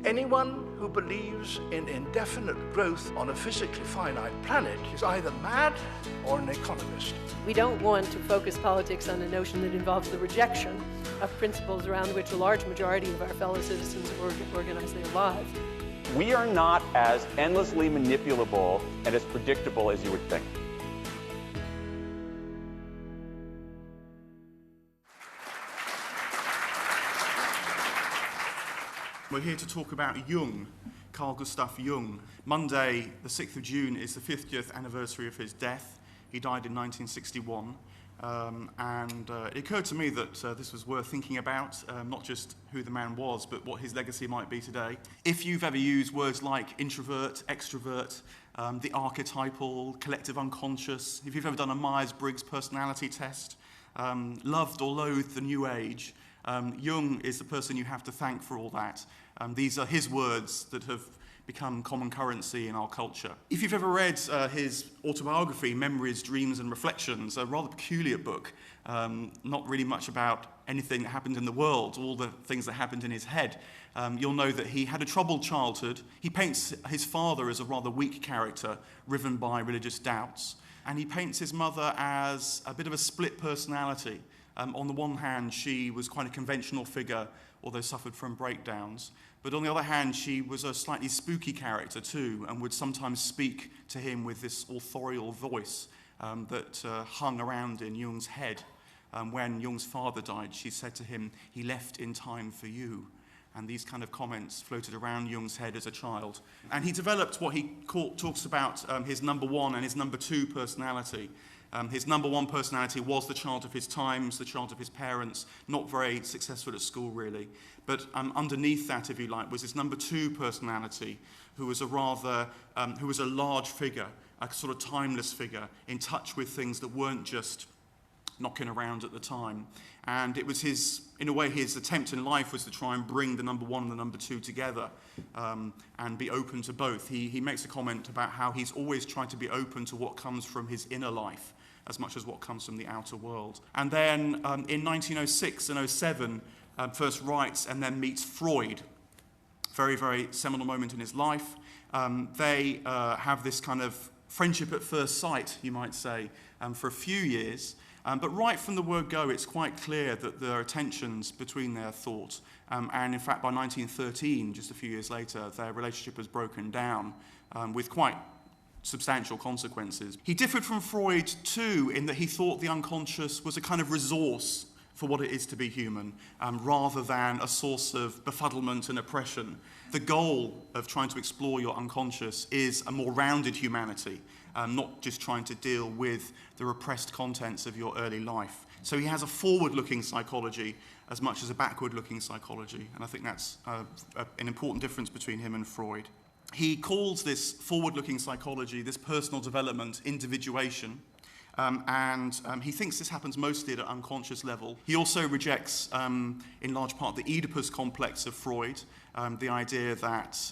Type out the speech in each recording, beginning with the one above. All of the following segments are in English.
Anyone who believes in indefinite growth on a physically finite planet is either mad or an economist. We don't want to focus politics on a notion that involves the rejection of principles around which a large majority of our fellow citizens organize their lives. We are not as endlessly manipulable and as predictable as you would think. We're here to talk about Jung, Carl Gustav Jung. Monday, the 6th of June, is the 50th anniversary of his death. He died in 1961. It occurred to me that this was worth thinking about, not just who the man was, but what his legacy might be today. If you've ever used words like introvert, extrovert, the archetypal, collective unconscious, if you've ever done a Myers-Briggs personality test, loved or loathed the New Age, Jung is the person you have to thank for all that. These are his words that have become common currency in our culture. If you've ever read his autobiography, Memories, Dreams and Reflections, a rather peculiar book, not really much about anything that happened in the world, all the things that happened in his head, you'll know that he had a troubled childhood. He paints his father as a rather weak character, riven by religious doubts. And he paints his mother as a bit of a split personality. On the one hand, she was quite a conventional figure, although suffered from breakdowns. But on the other hand, she was a slightly spooky character too, and would sometimes speak to him with this authorial voice that hung around in Jung's head. When Jung's father died, she said to him, "He left in time for you." And these kind of comments floated around Jung's head as a child. And he developed what he talks about his number one and his number two personality. His number one personality was the child of his times, the child of his parents, not very successful at school really. But underneath that, if you like, was his number two personality, who was a large figure, a sort of timeless figure, in touch with things that weren't just knocking around at the time. And it was in a way, his attempt in life was to try and bring the number one and the number two together and be open to both. He makes a comment about how he's always tried to be open to what comes from his inner life as much as what comes from the outer world. And then in 1906 and 07, first writes and then meets Freud. Very, very seminal moment in his life. They have this kind of friendship at first sight, you might say, for a few years. But right from the word go, it's quite clear that there are tensions between their thoughts. And in fact, by 1913, just a few years later, their relationship was broken down with quite substantial consequences. He differed from Freud too, in that he thought the unconscious was a kind of resource for what it is to be human, rather than a source of befuddlement and oppression. The goal of trying to explore your unconscious is a more rounded humanity, not just trying to deal with the repressed contents of your early life. So he has a forward-looking psychology as much as a backward-looking psychology, and I think that's an important difference between him and Freud. He calls this forward-looking psychology, this personal development, individuation, and he thinks this happens mostly at an unconscious level. He also rejects, in large part, the Oedipus complex of Freud, the idea that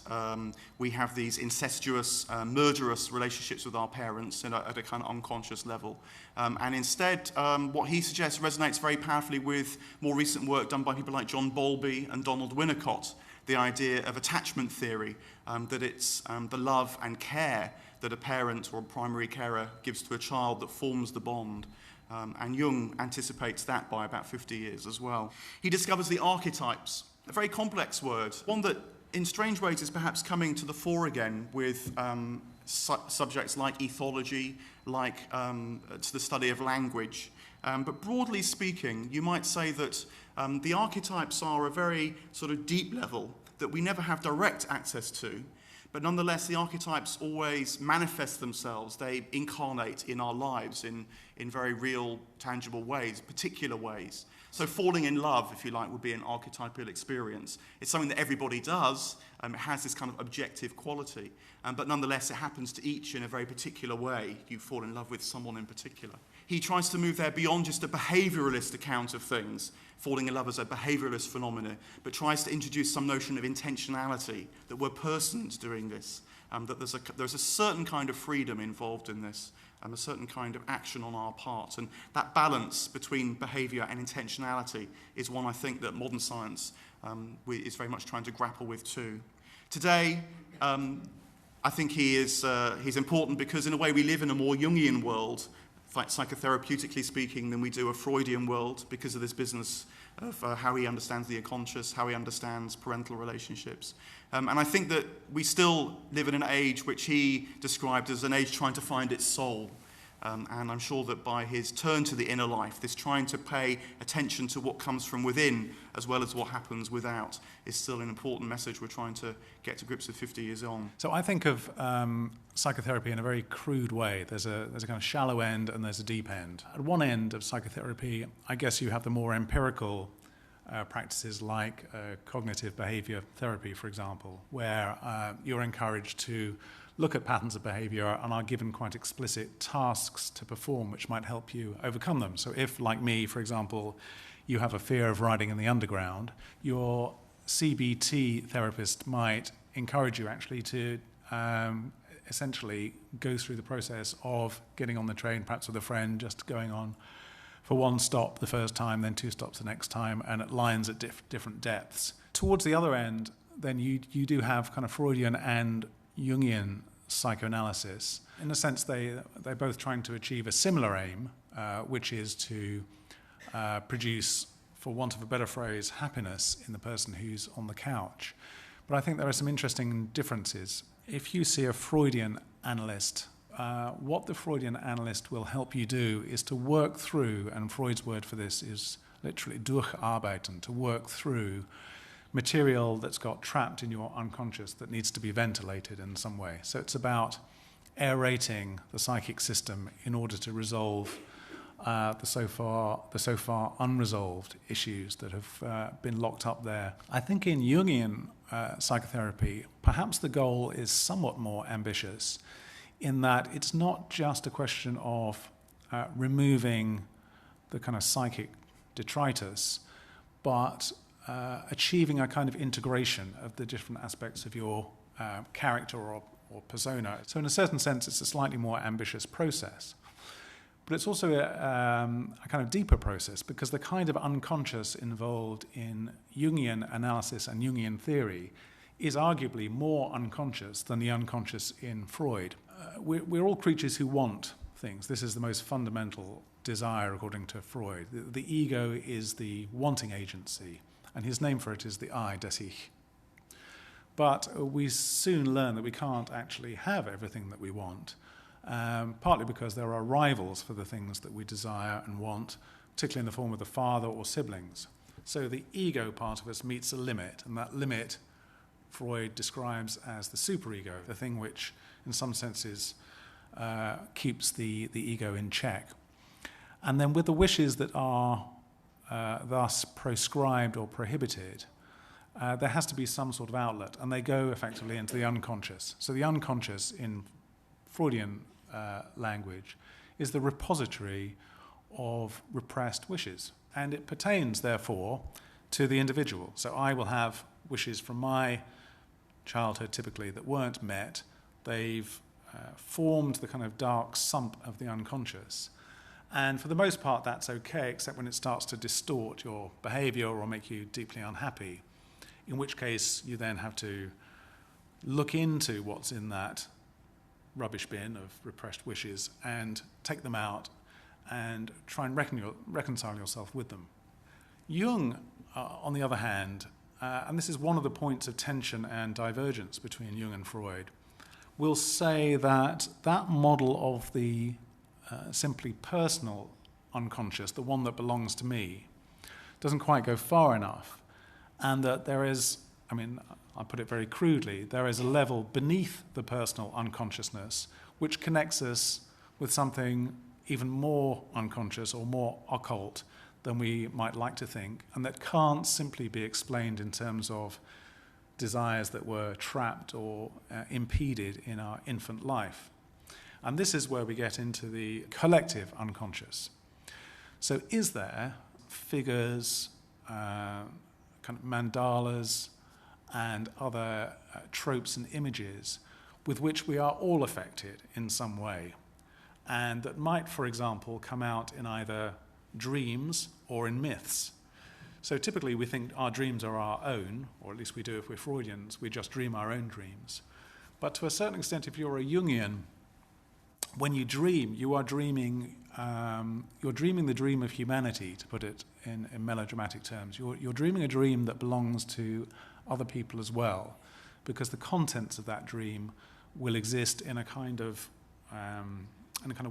we have these incestuous, murderous relationships with our parents at a kind of unconscious level. And instead, what he suggests resonates very powerfully with more recent work done by people like John Bowlby and Donald Winnicott, the idea of attachment theory, that it's the love and care that a parent or a primary carer gives to a child that forms the bond. And Jung anticipates that by about 50 years as well. He discovers the archetypes, a very complex word, one that in strange ways is perhaps coming to the fore again with subjects like ethology, like to the study of language. But broadly speaking, you might say that the archetypes are a very sort of deep level that we never have direct access to, but nonetheless the archetypes always manifest themselves. They incarnate in our lives in very real, tangible ways, particular ways. So falling in love, if you like, would be an archetypal experience. It's something that everybody does. It has this kind of objective quality. But nonetheless, it happens to each in a very particular way. You fall in love with someone in particular. He tries to move there beyond just a behavioralist account of things, falling in love as a behavioralist phenomenon, but tries to introduce some notion of intentionality, that we're persons doing this, that there's a certain kind of freedom involved in this, a certain kind of action on our part. And that balance between behavior and intentionality is one I think that modern science is very much trying to grapple with too. Today, I think he's important because in a way we live in a more Jungian world, psychotherapeutically speaking, than we do a Freudian world because of this business of how he understands the unconscious, how he understands parental relationships. And I think that we still live in an age which he described as an age trying to find its soul. And I'm sure that by his turn to the inner life, this trying to pay attention to what comes from within as well as what happens without is still an important message we're trying to get to grips with 50 years on. So I think of psychotherapy in a very crude way. There's a kind of shallow end and there's a deep end. At one end of psychotherapy, I guess you have the more empirical practices like cognitive behavior therapy, for example, where you're encouraged to look at patterns of behavior and are given quite explicit tasks to perform which might help you overcome them. So if, like me, for example, you have a fear of riding in the underground, your CBT therapist might encourage you actually to essentially go through the process of getting on the train, perhaps with a friend, just going on for one stop the first time, then 2 stops the next time, and at lines at different depths. Towards the other end, then you do have kind of Freudian and Jungian psychoanalysis. In a sense, they're both trying to achieve a similar aim, which is to produce, for want of a better phrase, happiness in the person who's on the couch. But I think there are some interesting differences. If you see a Freudian analyst, what the Freudian analyst will help you do is to work through, and Freud's word for this is literally durcharbeiten, to work through material that's got trapped in your unconscious that needs to be ventilated in some way. So it's about aerating the psychic system in order to resolve the so far unresolved issues that have been locked up there. I think in Jungian psychotherapy, perhaps the goal is somewhat more ambitious in that it's not just a question of removing the kind of psychic detritus, but achieving a kind of integration of the different aspects of your character or persona. So in a certain sense, it's a slightly more ambitious process. But it's also a kind of deeper process because the kind of unconscious involved in Jungian analysis and Jungian theory is arguably more unconscious than the unconscious in Freud. We're all creatures who want things. This is the most fundamental desire, according to Freud. The ego is the wanting agency, and his name for it is the I, das Ich. But we soon learn that we can't actually have everything that we want, partly because there are rivals for the things that we desire and want, particularly in the form of the father or siblings. So the ego part of us meets a limit, and that limit Freud describes as the superego, the thing which, in some senses, keeps the ego in check. And then with the wishes that are thus proscribed or prohibited, there has to be some sort of outlet, and they go effectively into the unconscious. So the unconscious, in Freudian language, is the repository of repressed wishes, and it pertains, therefore, to the individual. So I will have wishes from my childhood, typically, that weren't met. They've formed the kind of dark sump of the unconscious. And for the most part, that's okay, except when it starts to distort your behavior or make you deeply unhappy, in which case you then have to look into what's in that rubbish bin of repressed wishes and take them out and try and reconcile yourself with them. Jung, on the other hand, and this is one of the points of tension and divergence between Jung and Freud, will say that that model of the simply personal unconscious, the one that belongs to me, doesn't quite go far enough, and that there is, I'll put it very crudely, there is a level beneath the personal unconsciousness which connects us with something even more unconscious or more occult than we might like to think, and that can't simply be explained in terms of desires that were trapped or impeded in our infant life. And this is where we get into the collective unconscious. So is there figures, kind of mandalas, and other tropes and images with which we are all affected in some way, and that might, for example, come out in either dreams or in myths? So typically we think our dreams are our own, or at least we do if we're Freudians, we just dream our own dreams. But to a certain extent, if you're a Jungian, when you dream, you're dreaming the dream of humanity, to put it in melodramatic terms. You're dreaming a dream that belongs to other people as well, because the contents of that dream will exist in a kind of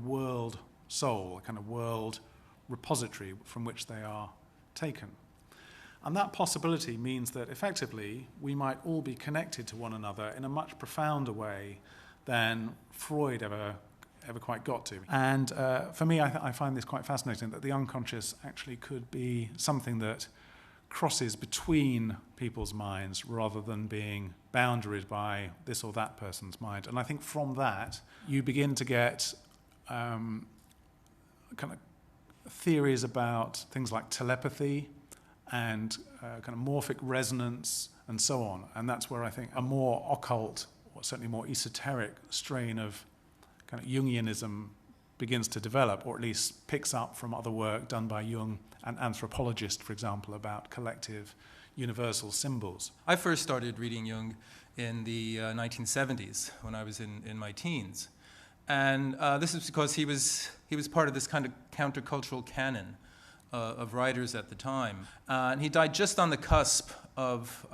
world soul, a kind of world repository from which they are taken. And that possibility means that effectively we might all be connected to one another in a much profounder way than Freud ever quite got to. And for me, I find this quite fascinating, that the unconscious actually could be something that crosses between people's minds rather than being boundaried by this or that person's mind. And I think from that, you begin to get kind of theories about things like telepathy and kind of morphic resonance and so on. And that's where I think a more occult, or certainly more esoteric strain of kind of Jungianism begins to develop, or at least picks up from other work done by Jung and anthropologists, for example, about collective universal symbols. I first started reading Jung in the 1970s when I was in my teens. And this is because he was part of this kind of countercultural canon of writers at the time. And he died just on the cusp of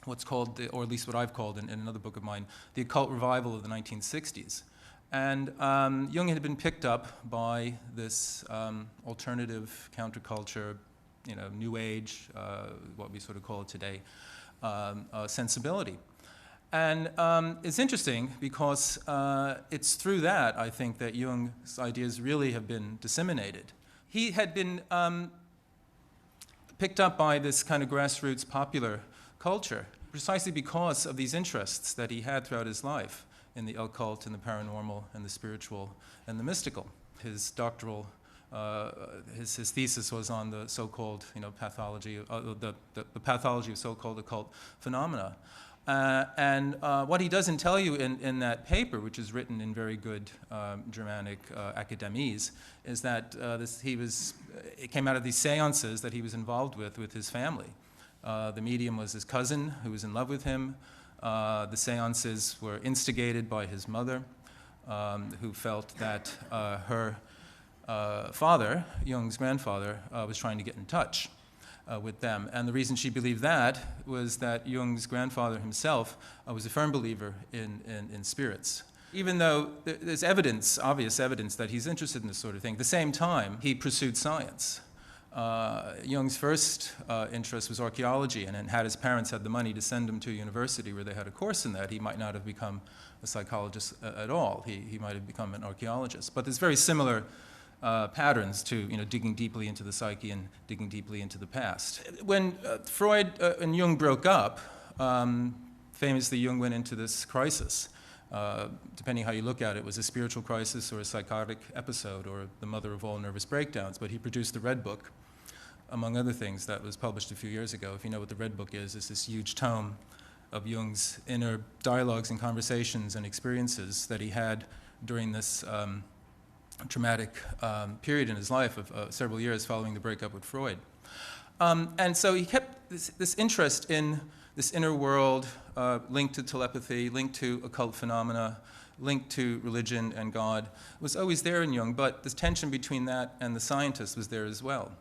what's called, or at least what I've called in another book of mine, the occult revival of the 1960s. And Jung had been picked up by this alternative counterculture, New Age, what we sort of call it today, sensibility. And it's interesting because it's through that, I think, that Jung's ideas really have been disseminated. He had been picked up by this kind of grassroots popular culture precisely because of these interests that he had throughout his life in the occult and the paranormal and the spiritual and the mystical. His doctoral, his thesis was on the so-called pathology, the pathology of so-called occult phenomena. And what he doesn't tell you in that paper, which is written in very good Germanic academese, is that it came out of these seances that he was involved with his family. The medium was his cousin, who was in love with him. The seances were instigated by his mother, who felt that her father, Jung's grandfather, was trying to get in touch with them. And the reason she believed that was that Jung's grandfather himself was a firm believer in spirits. Even though there's evidence, obvious evidence, that he's interested in this sort of thing, at the same time, he pursued science. Jung's first interest was archaeology, and had his parents had the money to send him to a university where they had a course in that, he might not have become a psychologist at all. He might have become an archaeologist. But there's very similar patterns to digging deeply into the psyche and digging deeply into the past. When Freud and Jung broke up, famously Jung went into this crisis. Depending how you look at it, it was a spiritual crisis or a psychotic episode or the mother of all nervous breakdowns. But he produced the Red Book, among other things, that was published a few years ago. If you know what the Red Book is, it's this huge tome of Jung's inner dialogues and conversations and experiences that he had during this traumatic period in his life of several years following the breakup with Freud. And so he kept this interest in this inner world linked to telepathy, linked to occult phenomena, linked to religion and God, was always there in Jung, but the tension between that and the scientist was there as well.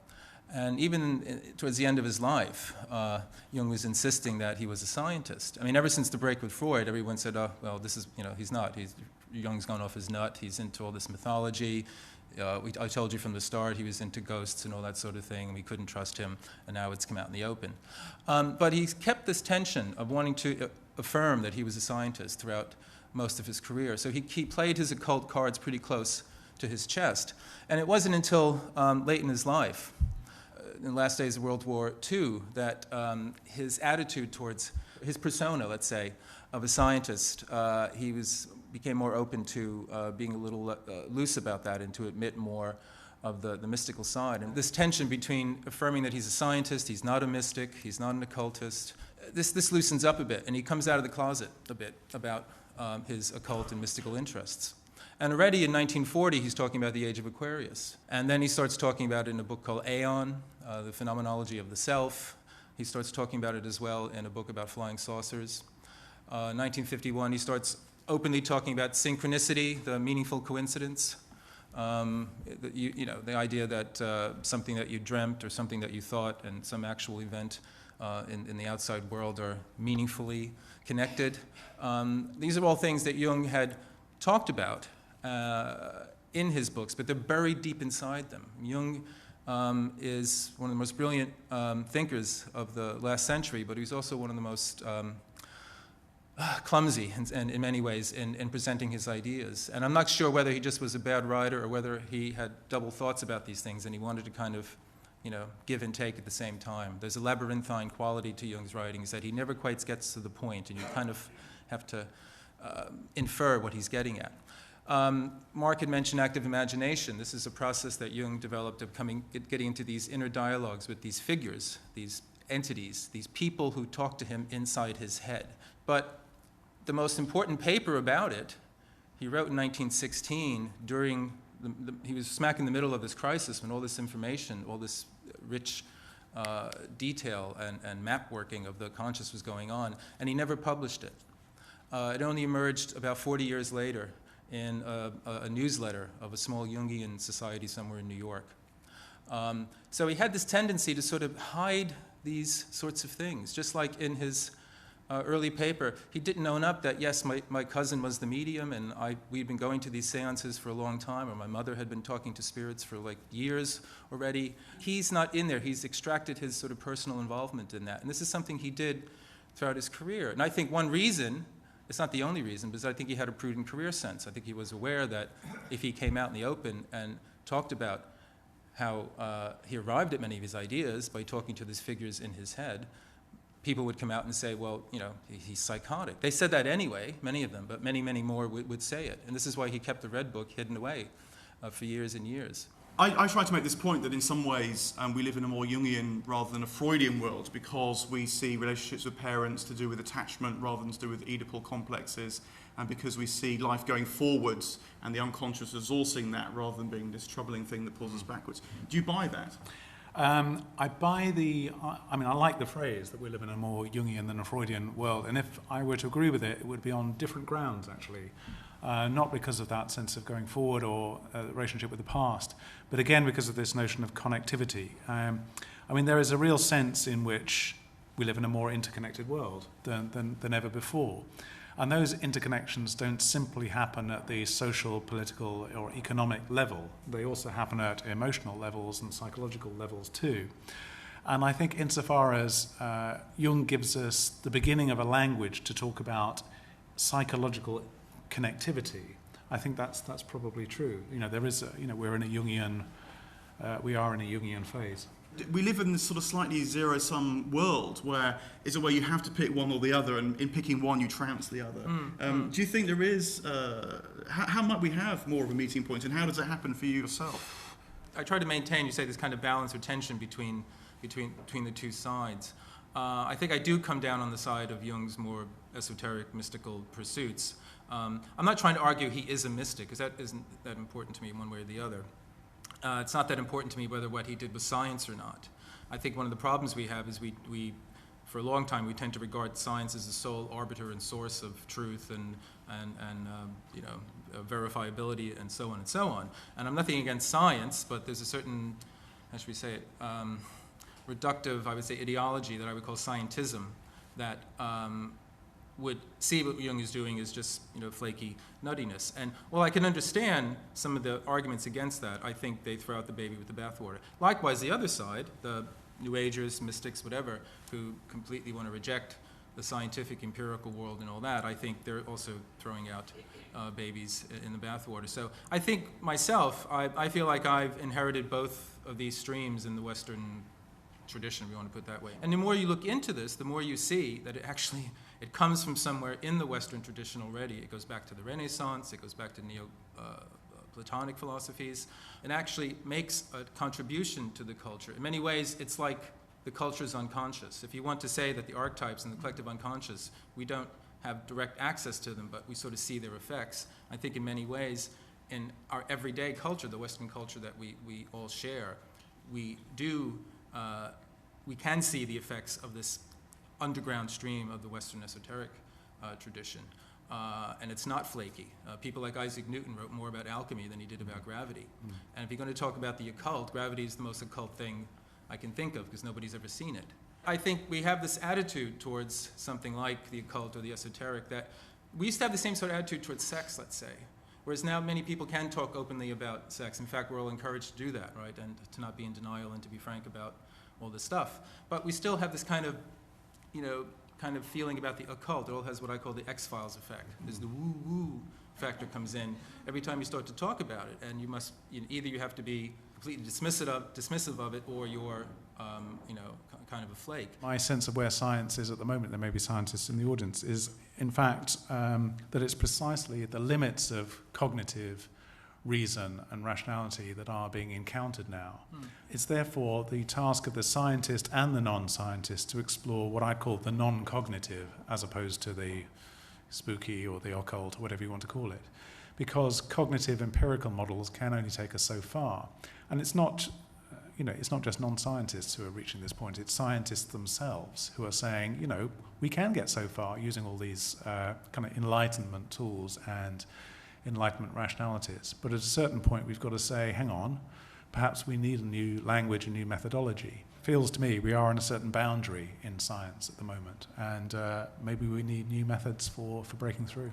And even towards the end of his life, Jung was insisting that he was a scientist. I mean, ever since the break with Freud, everyone said, oh, well, this is, he's not. Jung's gone off his nut. He's into all this mythology. I told you from the start he was into ghosts and all that sort of thing, and we couldn't trust him, and now it's come out in the open. But he kept this tension of wanting to affirm that he was a scientist throughout most of his career. So he played his occult cards pretty close to his chest. And it wasn't until late in his life, in the last days of World War II, that his attitude towards his persona, let's say, of a scientist, became more open to being a little loose about that and to admit more of the mystical side. And this tension between affirming that he's a scientist, he's not a mystic, he's not an occultist, this loosens up a bit, and he comes out of the closet a bit about his occult and mystical interests. And already in 1940, he's talking about the age of Aquarius. And then he starts talking about it in a book called Aeon, the phenomenology of the self. He starts talking about it as well in a book about flying saucers. 1951, he starts openly talking about synchronicity, the meaningful coincidence. The idea that something that you dreamt or something that you thought and some actual event in the outside world are meaningfully connected. These are all things that Jung had talked about in his books, but they're buried deep inside them. Jung is one of the most brilliant thinkers of the last century, but he's also one of the most clumsy and in many ways in presenting his ideas. And I'm not sure whether he just was a bad writer or whether he had double thoughts about these things and he wanted to kind of, give and take at the same time. There's a labyrinthine quality to Jung's writings that he never quite gets to the point, and you kind of have to infer what he's getting at. Mark had mentioned active imagination. This is a process that Jung developed of getting into these inner dialogues with these figures, these entities, these people who talk to him inside his head. But the most important paper about it, he wrote in 1916 during he was smack in the middle of this crisis when all this information, all this rich detail and map working of the conscious was going on, and he never published it. It only emerged about 40 years later in a newsletter of a small Jungian society somewhere in New York. So he had this tendency to sort of hide these sorts of things, just like in his early paper, he didn't own up that, yes, my cousin was the medium, and we'd been going to these seances for a long time, or my mother had been talking to spirits for like years already. He's not in there. He's extracted his sort of personal involvement in that. And this is something he did throughout his career. And I think one reason, it's not the only reason, because I think he had a prudent career sense. I think he was aware that if he came out in the open and talked about how he arrived at many of his ideas by talking to these figures in his head, people would come out and say, well, he's psychotic. They said that anyway, many of them, but many, many more would say it. And this is why he kept the Red Book hidden away for years and years. I try to make this point that in some ways we live in a more Jungian rather than a Freudian world, because we see relationships with parents to do with attachment rather than to do with Oedipal complexes, and because we see life going forwards and the unconscious resourcing that rather than being this troubling thing that pulls us backwards. Do you buy that? I buy I like the phrase that we live in a more Jungian than a Freudian world, and if I were to agree with it, it would be on different grounds, actually. Not because of that sense of going forward or the relationship with the past, but again because of this notion of connectivity. There is a real sense in which we live in a more interconnected world than ever before. And those interconnections don't simply happen at the social, political, or economic level. They also happen at emotional levels and psychological levels too. And I think insofar as Jung gives us the beginning of a language to talk about psychological connectivity, I think that's probably true. There is, we're in a Jungian, we are in a Jungian phase. We live in this sort of slightly zero-sum world where it's a way you have to pick one or the other, and in picking one you trounce the other. Do you think there is, how might we have more of a meeting point, and how does it happen for you yourself? I try to maintain, you say, this kind of balance or tension between the two sides. I think I do come down on the side of Jung's more esoteric, mystical pursuits. I'm not trying to argue he is a mystic, because that isn't that important to me one way or the other. It's not that important to me whether what he did was science or not. I think one of the problems we have is we for a long time, we tend to regard science as the sole arbiter and source of truth and verifiability and so on and so on. And I'm nothing against science, but there's a certain, how should we say it, reductive, I would say, ideology that I would call scientism that would see what Jung is doing as just flaky nuttiness. And while I can understand some of the arguments against that, I think they throw out the baby with the bathwater. Likewise, the other side, the New Agers, mystics, whatever, who completely want to reject the scientific, empirical world and all that, I think they're also throwing out babies in the bathwater. So I think myself, I feel like I've inherited both of these streams in the Western tradition, if you want to put it that way. And the more you look into this, the more you see that it comes from somewhere in the Western tradition already. It goes back to the Renaissance, it goes back to Neo-Platonic philosophies, and actually makes a contribution to the culture. In many ways, it's like the culture is unconscious. If you want to say that the archetypes and the collective unconscious, we don't have direct access to them, but we sort of see their effects. I think in many ways, in our everyday culture, the Western culture that we all share, we can see the effects of this underground stream of the Western esoteric tradition. And it's not flaky. People like Isaac Newton wrote more about alchemy than he did about gravity. And if you're going to talk about the occult, gravity is the most occult thing I can think of because nobody's ever seen it. I think we have this attitude towards something like the occult or the esoteric that we used to have the same sort of attitude towards sex, let's say. Whereas now many people can talk openly about sex. In fact, we're all encouraged to do that, right? And to not be in denial and to be frank about all this stuff. But we still have this kind of feeling about the occult. It all has what I call the X-Files effect. There's the woo-woo factor comes in every time you start to talk about it. And either you have to be completely dismissive of it, or you're, kind of a flake. My sense of where science is at the moment, there may be scientists in the audience, is in fact that it's precisely the limits of cognitive reason and rationality that are being encountered now. It's therefore the task of the scientist and the non-scientist to explore what I call the non-cognitive, as opposed to the spooky or the occult or whatever you want to call it, because cognitive empirical models can only take us so far. And it's not just non-scientists who are reaching this point, it's scientists themselves who are saying, we can get so far using all these kind of enlightenment tools and enlightenment rationalities. But at a certain point, we've got to say, hang on, perhaps we need a new language, a new methodology. Feels to me we are on a certain boundary in science at the moment, and maybe we need new methods for breaking through.